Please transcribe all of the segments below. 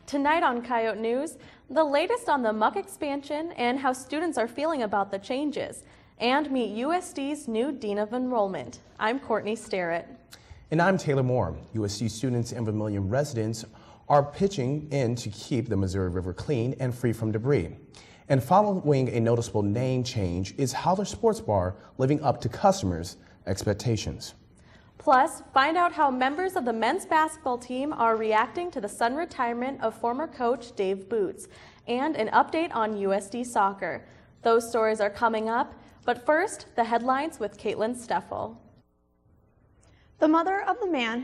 Tonight on Coyote News, the latest on the Muck expansion and how students are feeling about the changes. And meet USD's new Dean of Enrollment. I'm Courtney Starrett. And I'm Taylor Moore. USD students and Vermilion residents are pitching in to keep the Missouri River clean and free from debris. And following a noticeable name change is Howler Sports Bar living up to customers' expectations. Plus, find out how members of the men's basketball team are reacting to the sudden retirement of former coach Dave Boots, and an update on USD soccer. Those stories are coming up, but first, the headlines with Caitlin Steffel. The mother of the man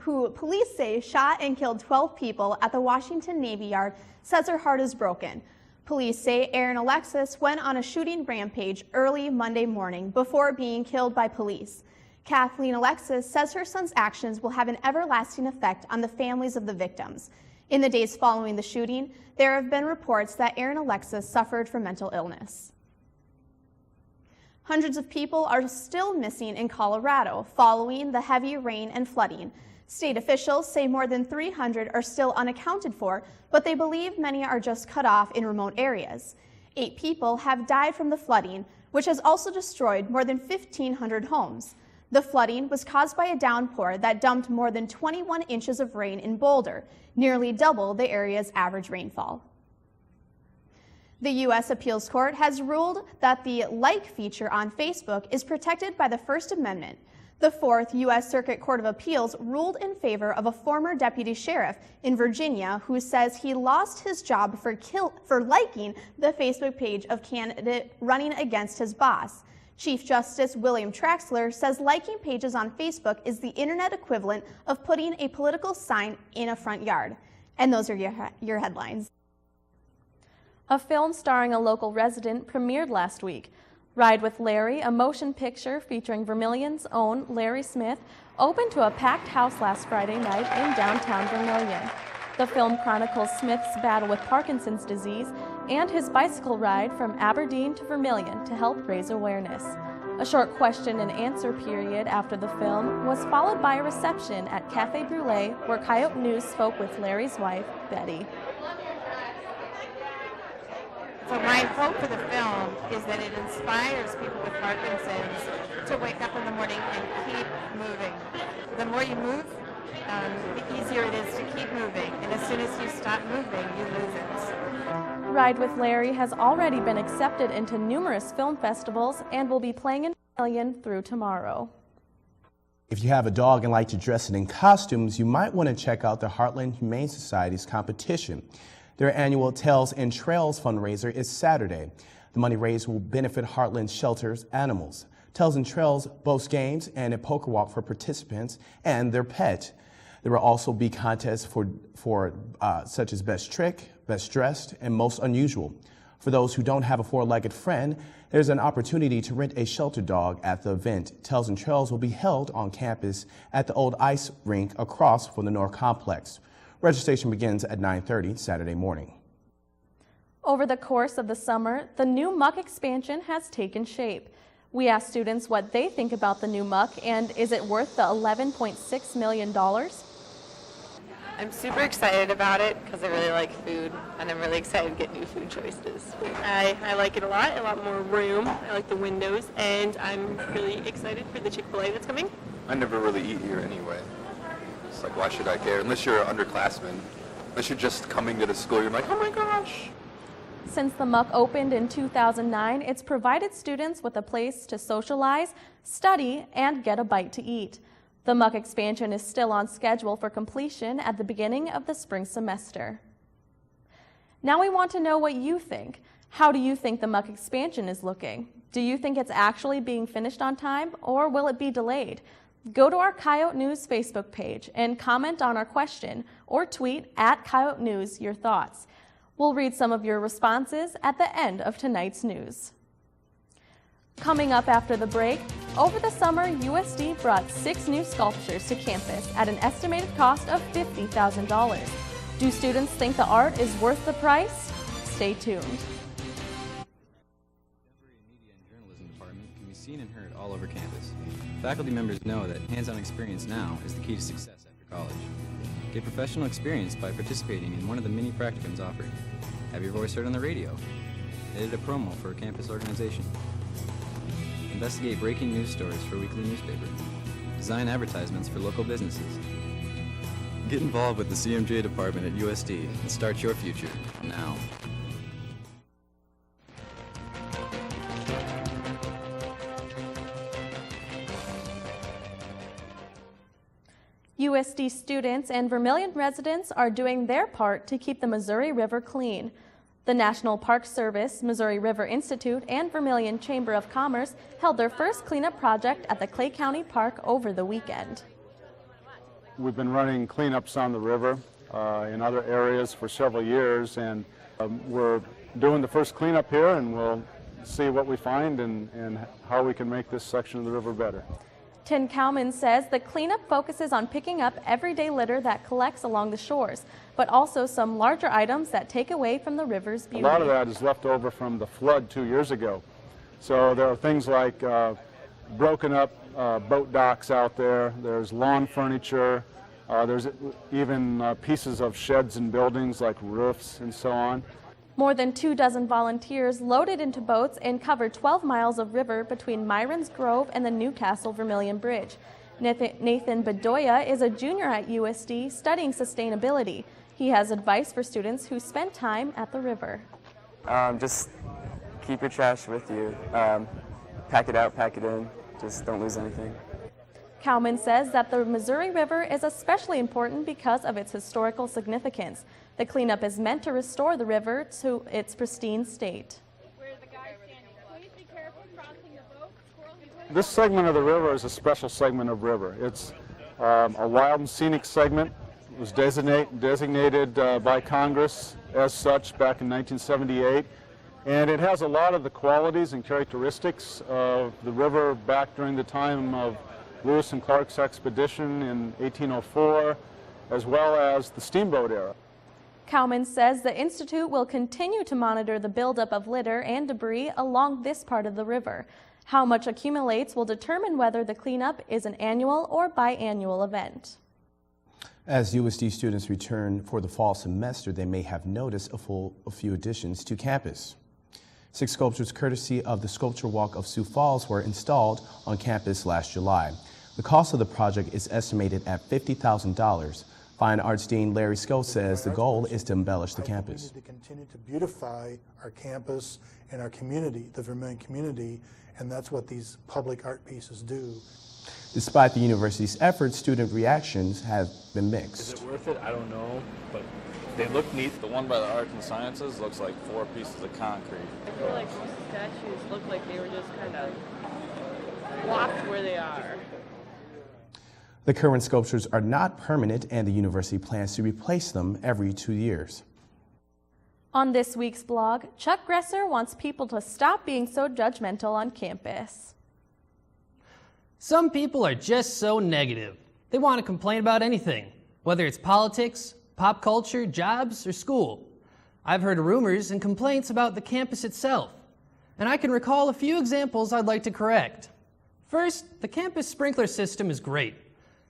who police say shot and killed 12 people at the Washington Navy Yard says her heart is broken. Police say Aaron Alexis went on a shooting rampage early Monday morning before being killed by police. Kathleen Alexis says her son's actions will have an everlasting effect on the families of the victims. In the days following the shooting, there have been reports that Aaron Alexis suffered from mental illness. Hundreds of people are still missing in Colorado following the heavy rain and flooding. State officials say more than 300 are still unaccounted for, but they believe many are just cut off in remote areas. 8 people have died from the flooding, which has also destroyed more than 1,500 homes. The flooding was caused by a downpour that dumped more than 21 inches of rain in Boulder, nearly double the area's average rainfall. The U.S. Appeals Court has ruled that the like feature on Facebook is protected by the First Amendment. The Fourth U.S. Circuit Court of Appeals ruled in favor of a former deputy sheriff in Virginia who says he lost his job for liking the Facebook page of candidate running against his boss. Chief Justice William Traxler says liking pages on Facebook is the internet equivalent of putting a political sign in a front yard. And those are your headlines. A film starring a local resident premiered last week. Ride with Larry, a motion picture featuring Vermilion's own Larry Smith, opened to a packed house last Friday night in downtown Vermilion. The film chronicles Smith's battle with Parkinson's disease and his bicycle ride from Aberdeen to Vermilion to help raise awareness. A short question and answer period after the film was followed by a reception at Cafe Brûlée where Coyote News spoke with Larry's wife, Betty. So my hope for the film is that it inspires people with Parkinson's to wake up in the morning and keep moving. The more you move, the easier it is to keep moving. And as soon as you stop moving, you lose it. Ride with Larry has already been accepted into numerous film festivals and will be playing in Vermilion through tomorrow. If you have a dog and like to dress it in costumes, you might want to check out the Heartland Humane Society's competition. Their annual Tails and Trails fundraiser is Saturday. The money raised will benefit Heartland Shelter's animals. Tails and Trails boasts games and a poker walk for participants and their pet. There will also be contests for such as Best Trick, Best Dressed, and Most Unusual. For those who don't have a four-legged friend, there's an opportunity to rent a shelter dog at the event. Tails and Trails will be held on campus at the old ice rink across from the North Complex. Registration begins at 9:30 Saturday morning. Over the course of the summer, the new Muck expansion has taken shape. We asked students what they think about the new Muck and is it worth the $11.6 million? I'm super excited about it because I really like food and I'm really excited to get new food choices. I like it a lot more room. I like the windows and I'm really excited for the Chick-fil-A that's coming. I never really eat here anyway. It's like, why should I care? Unless you're an underclassman. Unless you're just coming to the school, you're like, oh my gosh. Since the Muck opened in 2009, it's provided students with a place to socialize, study, and get a bite to eat. The Muck expansion is still on schedule for completion at the beginning of the spring semester. Now we want to know what you think. How do you think the Muck expansion is looking? Do you think it's actually being finished on time, or will it be delayed? Go to our Coyote News Facebook page and comment on our question or tweet at Coyote News your thoughts. We'll read some of your responses at the end of tonight's news. Coming up after the break, over the summer, USD brought 6 new sculptures to campus at an estimated cost of $50,000. Do students think the art is worth the price? Stay tuned. Contemporary Media and Journalism Department can be seen and heard all over campus. Faculty members know that hands-on experience now is the key to success after college. Get professional experience by participating in one of the many practicums offered. Have your voice heard on the radio. Edit a promo for a campus organization. Investigate breaking news stories for a weekly newspaper. Design advertisements for local businesses. Get involved with the CMJ department at USD and start your future now. USD students and Vermilion residents are doing their part to keep the Missouri River clean. The National Park Service, Missouri River Institute, and Vermilion Chamber of Commerce held their first cleanup project at the Clay County Park over the weekend. We've been running cleanups on the river in other areas for several years, and we're doing the first cleanup here, and we'll see what we find and how we can make this section of the river better. Tim Cowman says the cleanup focuses on picking up everyday litter that collects along the shores, but also some larger items that take away from the river's beauty. A lot of that is left over from the flood 2 years ago. So there are things like broken up boat docks out there, there's lawn furniture, there's even pieces of sheds and buildings like roofs and so on. More than 24 volunteers loaded into boats and covered 12 miles of river between Myron's Grove and the Newcastle Vermilion Bridge. Nathan Bedoya is a junior at USD studying sustainability. He has advice for students who spend time at the river. Just keep your trash with you. Pack it out, pack it in. Just don't lose anything. Cowman says that the Missouri River is especially important because of its historical significance. The cleanup is meant to restore the river to its pristine state. This segment of the river is a special segment of river. It's a wild and scenic segment. It was designated by Congress as such back in 1978. And it has a lot of the qualities and characteristics of the river back during the time of Lewis and Clark's expedition in 1804, as well as the steamboat era. Cowman says the Institute will continue to monitor the buildup of litter and debris along this part of the river. How much accumulates will determine whether the cleanup is an annual or biannual event. As USD students return for the fall semester, they may have noticed a few additions to campus. 6 sculptures courtesy of the Sculpture Walk of Sioux Falls were installed on campus last July. The cost of the project is estimated at $50,000. Fine Arts Dean Larry Sco says the goal is to embellish the campus. To continue to beautify our campus and our community, the Vermilion community, and that's what these public art pieces do. Despite the university's efforts, student reactions have been mixed. Is it worth it? I don't know, but they look neat. The one by the Arts and Sciences looks like 4 pieces of concrete. I feel like most statues look like they were just kind of blocked where they are. The current sculptures are not permanent, and the university plans to replace them every 2 years. On this week's blog, Chuck Gresser wants people to stop being so judgmental on campus. Some people are just so negative. They want to complain about anything, whether it's politics, pop culture, jobs, or school. I've heard rumors and complaints about the campus itself, and I can recall a few examples I'd like to correct. First, the campus sprinkler system is great.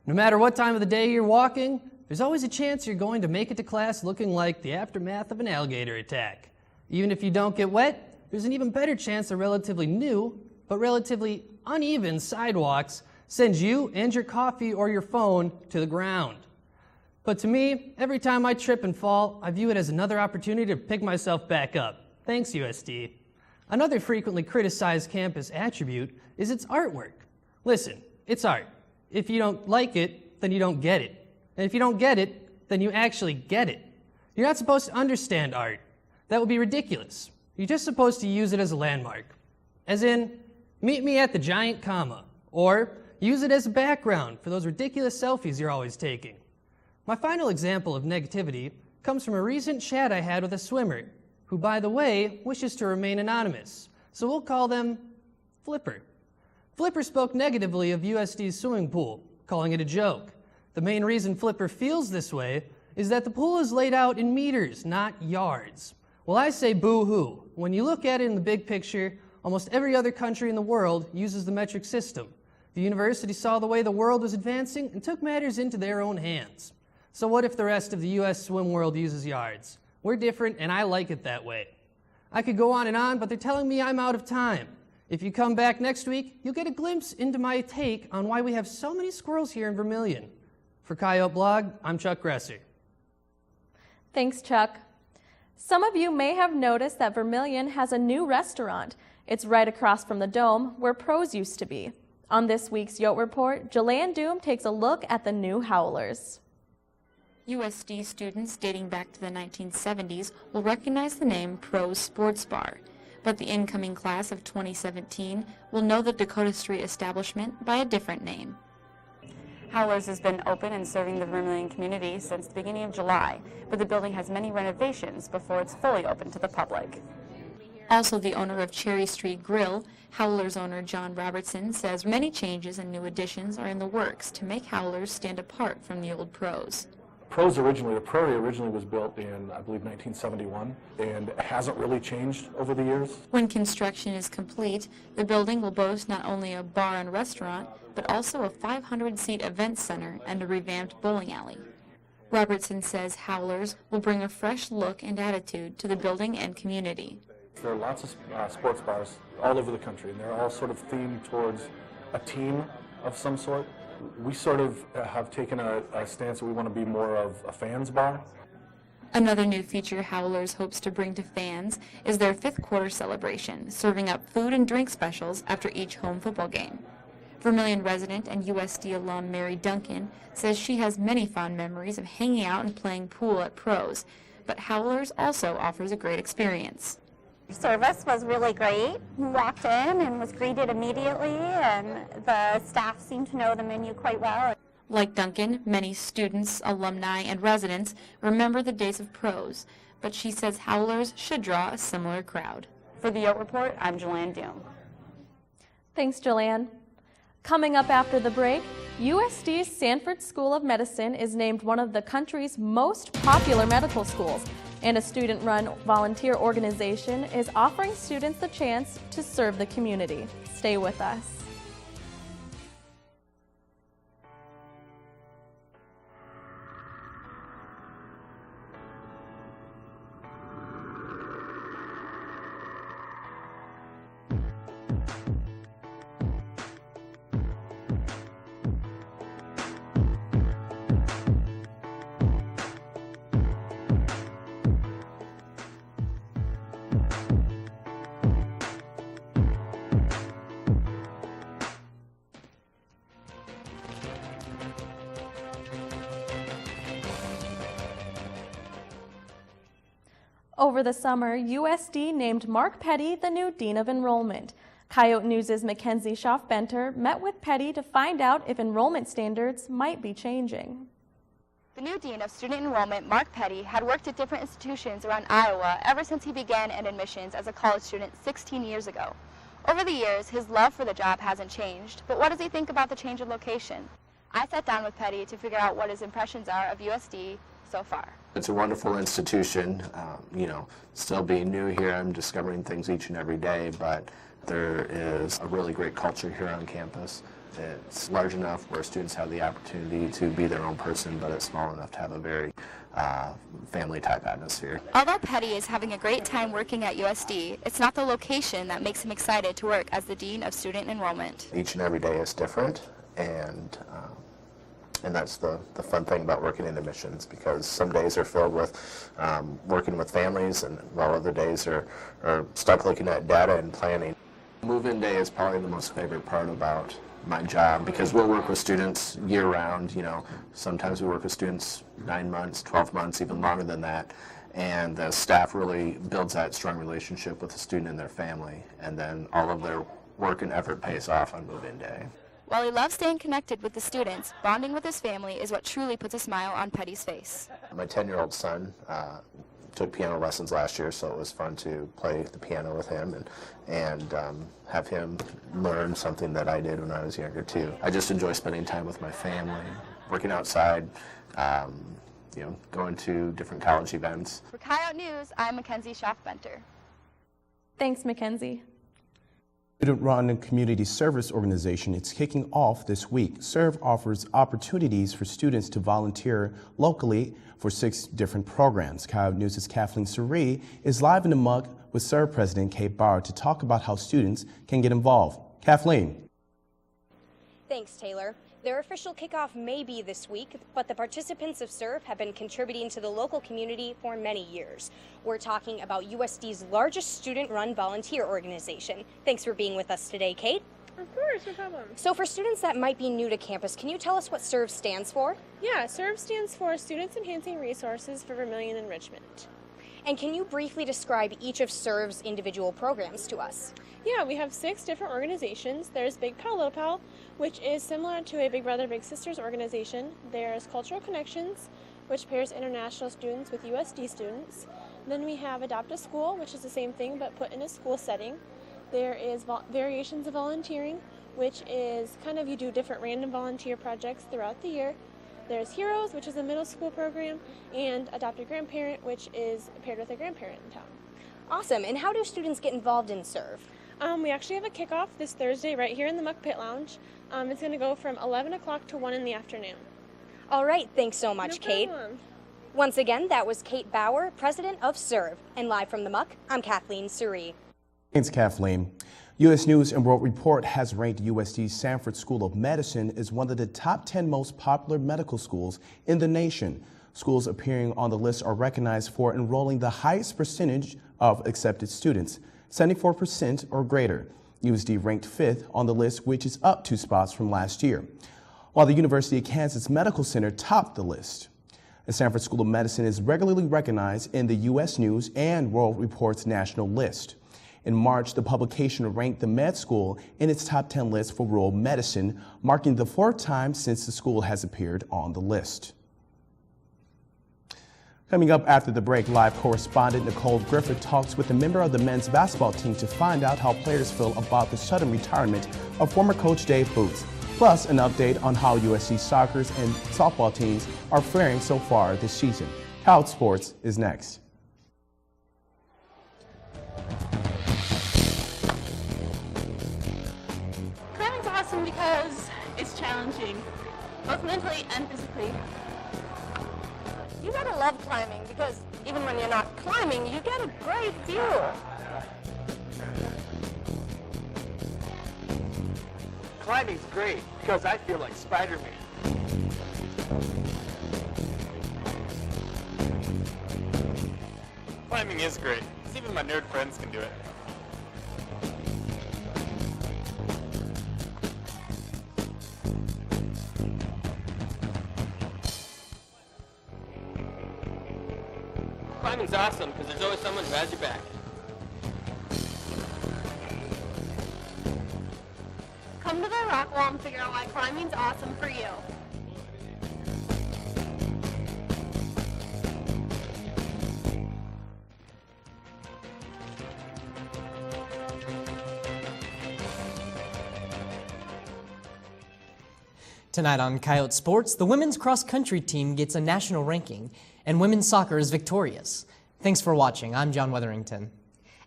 No matter what time of the day you're walking, there's always a chance you're going to make it to class looking like the aftermath of an alligator attack. Even if you don't get wet, there's an even better chance the relatively new, but relatively uneven sidewalks sends you and your coffee or your phone to the ground. But to me, every time I trip and fall, I view it as another opportunity to pick myself back up. Thanks, USD. Another frequently criticized campus attribute is its artwork. Listen, it's art. If you don't like it, then you don't get it. And if you don't get it, then you actually get it. You're not supposed to understand art. That would be ridiculous. You're just supposed to use it as a landmark. As in, meet me at the giant comma, or use it as a background for those ridiculous selfies you're always taking. My final example of negativity comes from a recent chat I had with a swimmer, who, by the way, wishes to remain anonymous, so we'll call them Flipper. Flipper spoke negatively of USD's swimming pool, calling it a joke. The main reason Flipper feels this way is that the pool is laid out in meters, not yards. Well, I say boo-hoo. When you look at it in the big picture, almost every other country in the world uses the metric system. The university saw the way the world was advancing and took matters into their own hands. So what if the rest of the U.S. swim world uses yards? We're different, and I like it that way. I could go on, but they're telling me I'm out of time. If you come back next week, you'll get a glimpse into my take on why we have so many squirrels here in Vermilion. For Coyote Blog, I'm Chuck Gresser. Thanks, Chuck. Some of you may have noticed that Vermilion has a new restaurant. It's right across from the Dome, where Pros used to be. On this week's Yote Report, Jillian Doom takes a look at the new Howlers. USD students dating back to the 1970s will recognize the name Pros Sports Bar, but the incoming class of 2017 will know the Dakota Street establishment by a different name. Howlers has been open and serving the Vermilion community since the beginning of July, but the building has many renovations before it's fully open to the public. Also the owner of Cherry Street Grill, Howlers owner John Robertson, says many changes and new additions are in the works to make Howlers stand apart from the old Pros. The Prairie originally was built in, I believe, 1971, and it hasn't really changed over the years. When construction is complete, the building will boast not only a bar and restaurant, but also a 500-seat event center and a revamped bowling alley. Robertson says Howlers will bring a fresh look and attitude to the building and community. There are lots of sports bars all over the country, and they're all sort of themed towards a team of some sort. We sort of have taken a stance that we want to be more of a fans bar. Another new feature Howlers hopes to bring to fans is their 5th quarter celebration, serving up food and drink specials after each home football game. Vermilion resident and USD alum Mary Duncan says she has many fond memories of hanging out and playing pool at Pros, but Howlers also offers a great experience. Service was really great. We walked in and was greeted immediately, and the staff seemed to know the menu quite well. Like Duncan, many students, alumni, and residents remember the days of Pros, but she says Howlers should draw a similar crowd. For the Yote Report, I'm Jillian Doom. Thanks, Jillian. Coming up after the break, USD's Sanford School of Medicine is named one of the country's most popular medical schools, and a student-run volunteer organization is offering students the chance to serve the community. Stay with us. Over the summer, USD named Mark Petty the new Dean of Enrollment. Coyote News' Mackenzie Schaff-Benter met with Petty to find out if enrollment standards might be changing. The new Dean of Student Enrollment, Mark Petty, had worked at different institutions around Iowa ever since he began in admissions as a college student 16 years ago. Over the years, his love for the job hasn't changed, but what does he think about the change of location? I sat down with Petty to figure out what his impressions are of USD so far. It's a wonderful institution. Still being new here, I'm discovering things each and every day, but there is a really great culture here on campus. It's large enough where students have the opportunity to be their own person, but it's small enough to have a very family-type atmosphere. Although Petty is having a great time working at USD, it's not the location that makes him excited to work as the Dean of Student Enrollment. Each and every day is different, and that's the fun thing about working in admissions, because some days are filled with working with families, and while other days are stuck looking at data and planning. Move-in day is probably the most favorite part about my job, because we'll work with students year-round. Sometimes we work with students 9 months, 12 months, even longer than that, and the staff really builds that strong relationship with the student and their family, and then all of their work and effort pays off on move-in day. While he loves staying connected with the students, bonding with his family is what truly puts a smile on Petty's face. My 10-year-old son took piano lessons last year, so it was fun to play the piano with him and have him learn something that I did when I was younger too. I just enjoy spending time with my family, working outside, going to different college events. For Coyote News, I'm Mackenzie Schaff-Benter. Thanks, Mackenzie. Student-run community service organization, it's kicking off this week. SERVE offers opportunities for students to volunteer locally for 6 different programs. Coyote News' Kathleen Surrey is live in the Muck with SERVE President Kate Bauer to talk about how students can get involved. Kathleen. Thanks, Taylor. Their official kickoff may be this week, but the participants of SERVE have been contributing to the local community for many years. We're talking about USD's largest student-run volunteer organization. Thanks for being with us today, Kate. Of course, no problem. So for students that might be new to campus, can you tell us what SERVE stands for? Yeah, SERVE stands for Students Enhancing Resources for Vermilion Enrichment. And can you briefly describe each of SERVE's individual programs to us? Yeah, we have 6 different organizations. There's Big Pal, Little Pal, which is similar to a Big Brother, Big Sisters organization. There's Cultural Connections, which pairs international students with USD students. Then we have Adopt a School, which is the same thing but put in a school setting. There is Variations of Volunteering, which is kind of you do different random volunteer projects throughout the year. There's Heroes, which is a middle school program, and Adopt a Grandparent, which is paired with a grandparent in town. Awesome. And how do students get involved in SERVE? We actually have a kickoff this Thursday right here in the Muck Pit Lounge. It's going to go from 11 o'clock to 1 in the afternoon. All right. Thanks so much, Kate. Once again, that was Kate Bauer, president of SERVE. And live from the Muck, I'm Kathleen Surrey. Thanks, Kathleen. U.S. News and World Report has ranked USD's Sanford School of Medicine as one of the top 10 most popular medical schools in the nation. Schools appearing on the list are recognized for enrolling the highest percentage of accepted students, 74% or greater. USD ranked 5th on the list, which is up 2 spots from last year, while the University of Kansas Medical Center topped the list. The Sanford School of Medicine is regularly recognized in the U.S. News and World Report's national list. In March, the publication ranked the med school in its top 10 list for rural medicine, marking the 4th time since the school has appeared on the list. Coming up after the break, live correspondent Nicole Griffith talks with a member of the men's basketball team to find out how players feel about the sudden retirement of former coach Dave Booth. Plus, an update on how USC soccer and softball teams are faring so far this season. Coyote Sports is next. Climbing's awesome because it's challenging, both mentally and physically. You gotta love climbing because even when you're not climbing, you get a great view. Climbing's great because I feel like Spider-Man. Climbing is great because even my nerd friends can do it. Climbing's awesome because there's always someone who has your back. Come to the rock wall and figure out why climbing's awesome for you. Tonight on Coyote Sports, the women's cross-country team gets a national ranking, and women's soccer is victorious. Thanks for watching. I'm John Weatherington.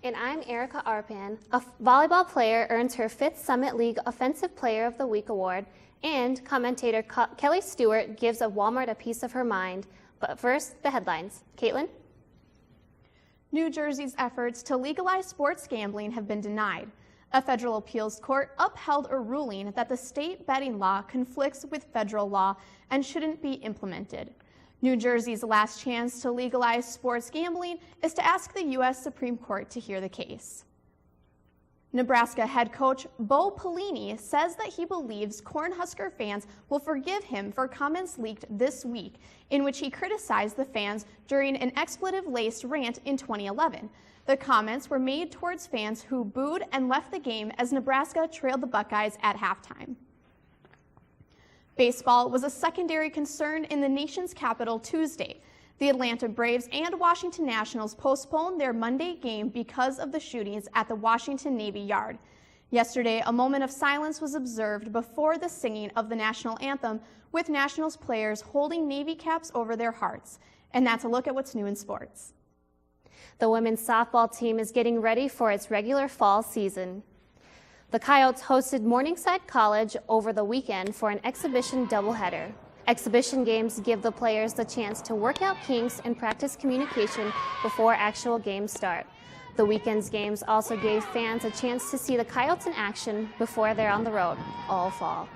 And I'm Erica Arpan. A volleyball player earns her 5th Summit League Offensive Player of the Week award, and commentator Kelly Stewart gives a Walmart a piece of her mind. But first, the headlines. Caitlin? New Jersey's efforts to legalize sports gambling have been denied. A federal appeals court upheld a ruling that the state betting law conflicts with federal law and shouldn't be implemented. New Jersey's last chance to legalize sports gambling is to ask the U.S. Supreme Court to hear the case. Nebraska head coach Bo Pelini says that he believes Cornhusker fans will forgive him for comments leaked this week in which he criticized the fans during an expletive-laced rant in 2011. The comments were made towards fans who booed and left the game as Nebraska trailed the Buckeyes at halftime. Baseball was a secondary concern in the nation's capital Tuesday. The Atlanta Braves and Washington Nationals postponed their Monday game because of the shootings at the Washington Navy Yard. Yesterday, a moment of silence was observed before the singing of the national anthem, with Nationals players holding Navy caps over their hearts. And that's a look at what's new in sports. The women's softball team is getting ready for its regular fall season. The Coyotes hosted Morningside College over the weekend for an exhibition doubleheader. Exhibition games give the players the chance to work out kinks and practice communication before actual games start. The weekend's games also gave fans a chance to see the Coyotes in action before they're on the road all fall.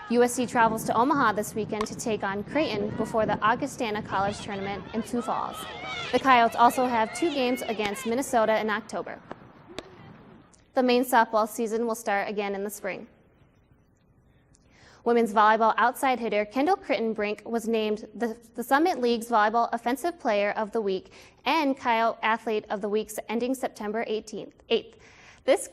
USD travels to Omaha this weekend to take on Creighton before the Augustana College Tournament in Sioux Falls. The Coyotes also have 2 games against Minnesota in October. The main softball season will start again in the spring. Women's volleyball outside hitter Kendall Crittenbrink was named the Summit League's Volleyball Offensive Player of the Week and Coyote Athlete of the Week ending September 8th. This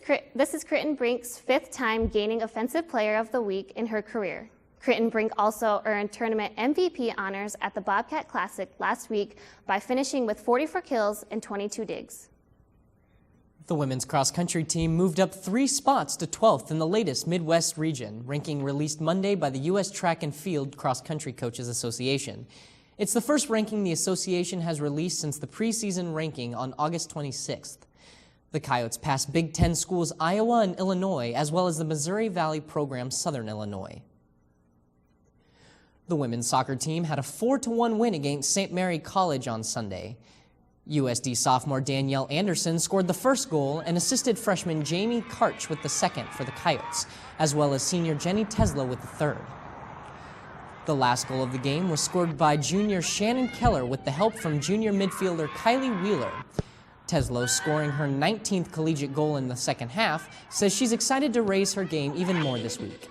is Crittenbrink's 5th time gaining Offensive Player of the Week in her career. Crittenbrink also earned tournament MVP honors at the Bobcat Classic last week by finishing with 44 kills and 22 digs. The women's cross-country team moved up 3 spots to 12th in the latest Midwest region, ranking released Monday by the U.S. Track and Field Cross-Country Coaches Association. It's the first ranking the association has released since the preseason ranking on August 26th. The Coyotes passed Big Ten schools Iowa and Illinois, as well as the Missouri Valley program Southern Illinois. The women's soccer team had a 4-1 win against St. Mary College on Sunday. USD sophomore Danielle Anderson scored the first goal and assisted freshman Jamie Karch with the second for the Coyotes, as well as senior Jenny Tesla with the third. The last goal of the game was scored by junior Shannon Keller with the help from junior midfielder Kylie Wheeler. Tesla, scoring her 19th collegiate goal in the second half, says she's excited to raise her game even more this week.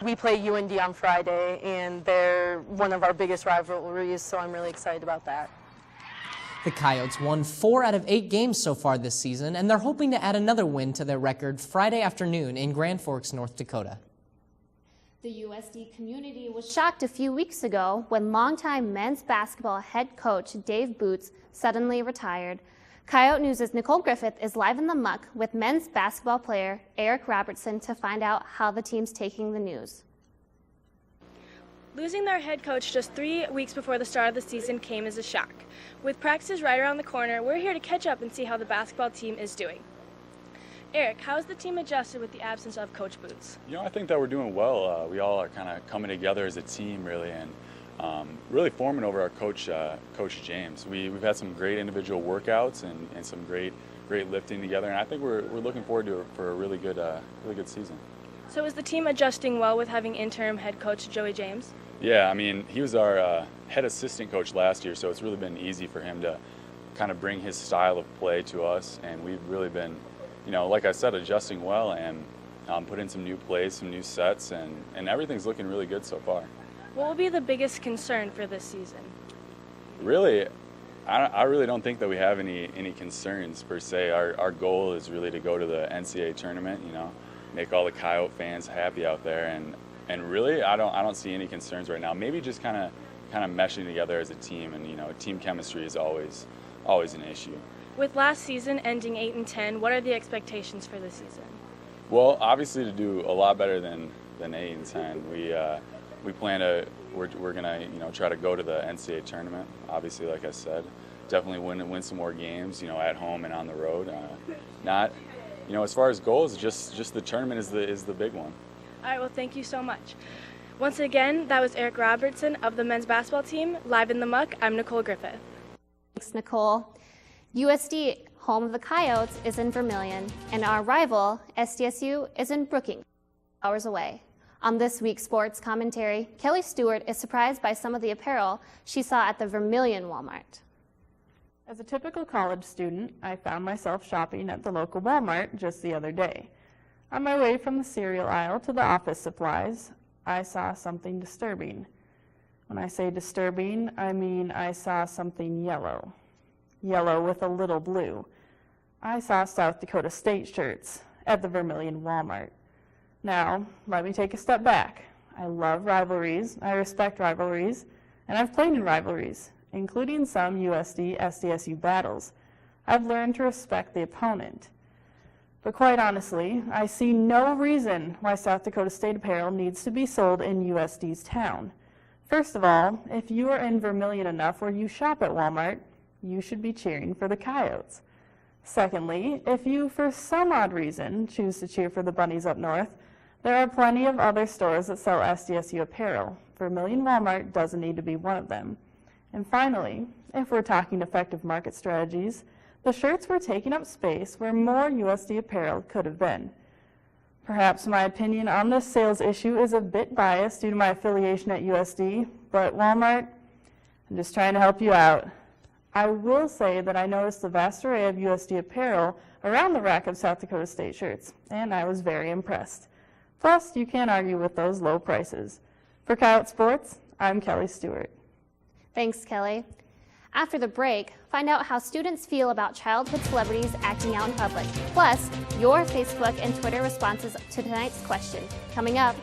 We play UND on Friday, and they're one of our biggest rivalries, so I'm really excited about that. The Coyotes won 4 out of 8 games so far this season, and they're hoping to add another win to their record Friday afternoon in Grand Forks, North Dakota. The USD community was shocked a few weeks ago when longtime men's basketball head coach Dave Boots suddenly retired. Coyote News' Nicole Griffith is live in the muck with men's basketball player Eric Robertson to find out how the team's taking the news. Losing their head coach just 3 weeks before the start of the season came as a shock. With practices right around the corner, we're here to catch up and see how the basketball team is doing. Eric, how has the team adjusted with the absence of Coach Boots? You know, I think that we're doing well. We all are kind of coming together as a team, really, and really forming over our coach, Coach James. We've had some great individual workouts and some great lifting together, and I think we're looking forward to for a really good season. So is the team adjusting well with having interim head coach Joey James? Yeah, I mean, he was our head assistant coach last year, so it's really been easy for him to kind of bring his style of play to us, and we've really been, you know, like I said, adjusting well and put in some new plays, some new sets, and everything's looking really good so far. What will be the biggest concern for this season? Really, I really don't think that we have any concerns per se. Our goal is really to go to the NCAA tournament, you know, make all the Coyote fans happy out there, and really I don't see any concerns right now. Maybe just kind of meshing together as a team, and you know, team chemistry is always an issue. With last season ending 8-10, what are the expectations for this season? Well, obviously to do a lot better than 8-10. We plan to, we're gonna, you know, try to go to the NCAA tournament. Obviously, like I said, definitely win some more games, you know, at home and on the road. Not, you know, as far as goals, just the tournament is the big one. All right, well, thank you so much. Once again, that was Eric Robertson of the men's basketball team. Live in the muck, I'm Nicole Griffith. Thanks, Nicole. USD, home of the Coyotes, is in Vermilion, and our rival, SDSU, is in Brookings, hours away. On this week's sports commentary, Kelly Stewart is surprised by some of the apparel she saw at the Vermilion Walmart. As a typical college student, I found myself shopping at the local Walmart just the other day. On my way from the cereal aisle to the office supplies, I saw something disturbing. When I say disturbing, I mean I saw something yellow. Yellow with a little blue. I saw South Dakota State shirts at the Vermilion Walmart. Now, let me take a step back. I love rivalries, I respect rivalries, and I've played in rivalries, including some USD-SDSU battles. I've learned to respect the opponent. But quite honestly, I see no reason why South Dakota State apparel needs to be sold in USD's town. First of all, if you are in Vermilion enough where you shop at Walmart, you should be cheering for the Coyotes. Secondly, if you, for some odd reason, choose to cheer for the Bunnies up north, there are plenty of other stores that sell SDSU apparel. Vermilion Walmart doesn't need to be one of them. And finally, if we're talking effective market strategies, the shirts were taking up space where more USD apparel could have been. Perhaps my opinion on this sales issue is a bit biased due to my affiliation at USD, but Walmart, I'm just trying to help you out. I will say that I noticed the vast array of USD apparel around the rack of South Dakota State shirts, and I was very impressed. Plus, you can't argue with those low prices. For Coyote Sports, I'm Kelly Stewart. Thanks, Kelly. After the break, find out how students feel about childhood celebrities acting out in public. Plus, your Facebook and Twitter responses to tonight's question. Coming up.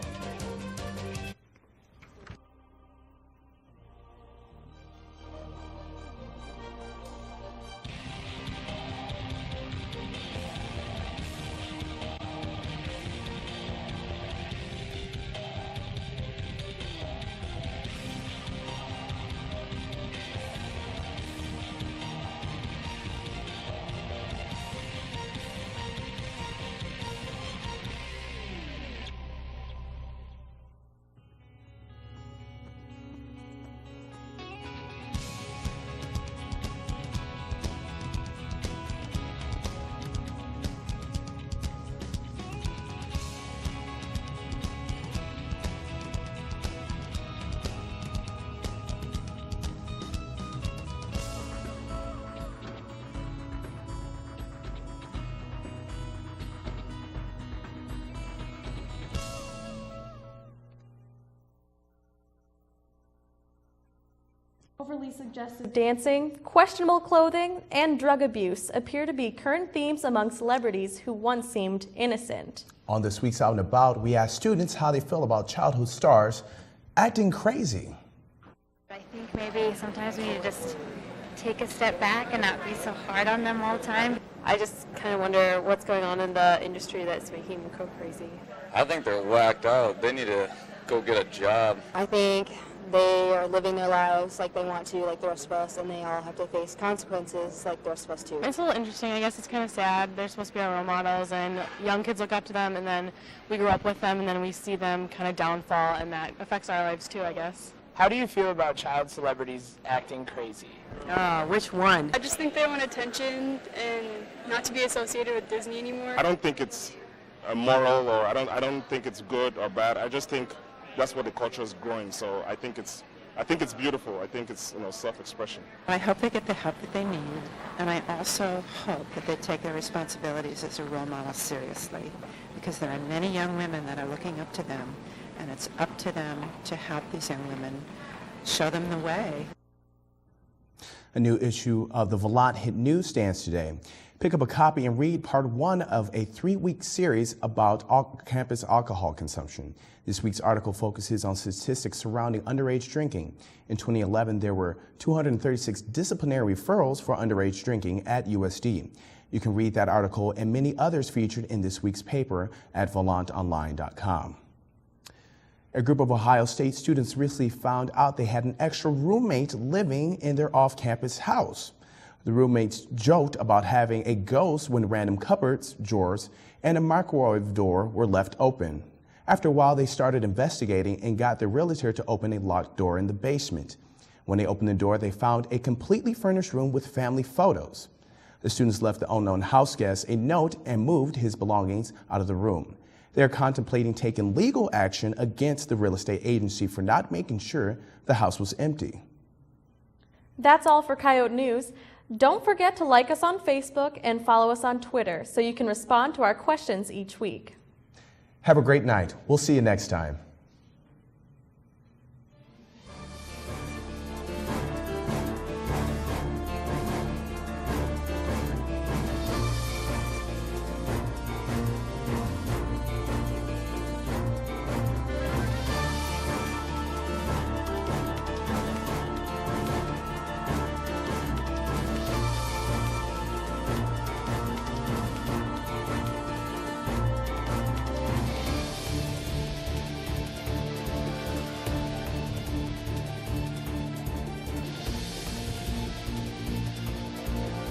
Overly suggestive dancing, questionable clothing, and drug abuse appear to be current themes among celebrities who once seemed innocent. On this week's Out and About, we asked students how they feel about childhood stars acting crazy. I think maybe sometimes we need to just take a step back and not be so hard on them all the time. I just kind of wonder what's going on in the industry that's making them go crazy. I think they're whacked out. They need to go get a job. I think they are living their lives like they want to, like the rest of us, and they all have to face consequences like the rest of us too. It's a little interesting. I guess it's kind of sad. They're supposed to be our role models, and young kids look up to them, and then we grew up with them, and then we see them kind of downfall, and that affects our lives too, I guess. How do you feel about child celebrities acting crazy? Which one? I just think they want attention and not to be associated with Disney anymore. I don't think it's immoral, or I don't think it's good or bad. I just think that's what the culture is growing. So I think it's beautiful. I think it's self-expression. I hope they get the help that they need, and I also hope that they take their responsibilities as a role model seriously, because there are many young women that are looking up to them, and it's up to them to help these young women, show them the way. A new issue of the Volant Hit newsstands today. Pick up a copy and read part 1 of a 3-week series about campus alcohol consumption. This week's article focuses on statistics surrounding underage drinking. In 2011, there were 236 disciplinary referrals for underage drinking at USD. You can read that article and many others featured in this week's paper at volantonline.com. A group of Ohio State students recently found out they had an extra roommate living in their off-campus house. The roommates joked about having a ghost when random cupboards, drawers, and a microwave door were left open. After a while, they started investigating and got the realtor to open a locked door in the basement. When they opened the door, they found a completely furnished room with family photos. The students left the unknown house guest a note and moved his belongings out of the room. They are contemplating taking legal action against the real estate agency for not making sure the house was empty. That's all for Coyote News. Don't forget to like us on Facebook and follow us on Twitter so you can respond to our questions each week. Have a great night. We'll see you next time.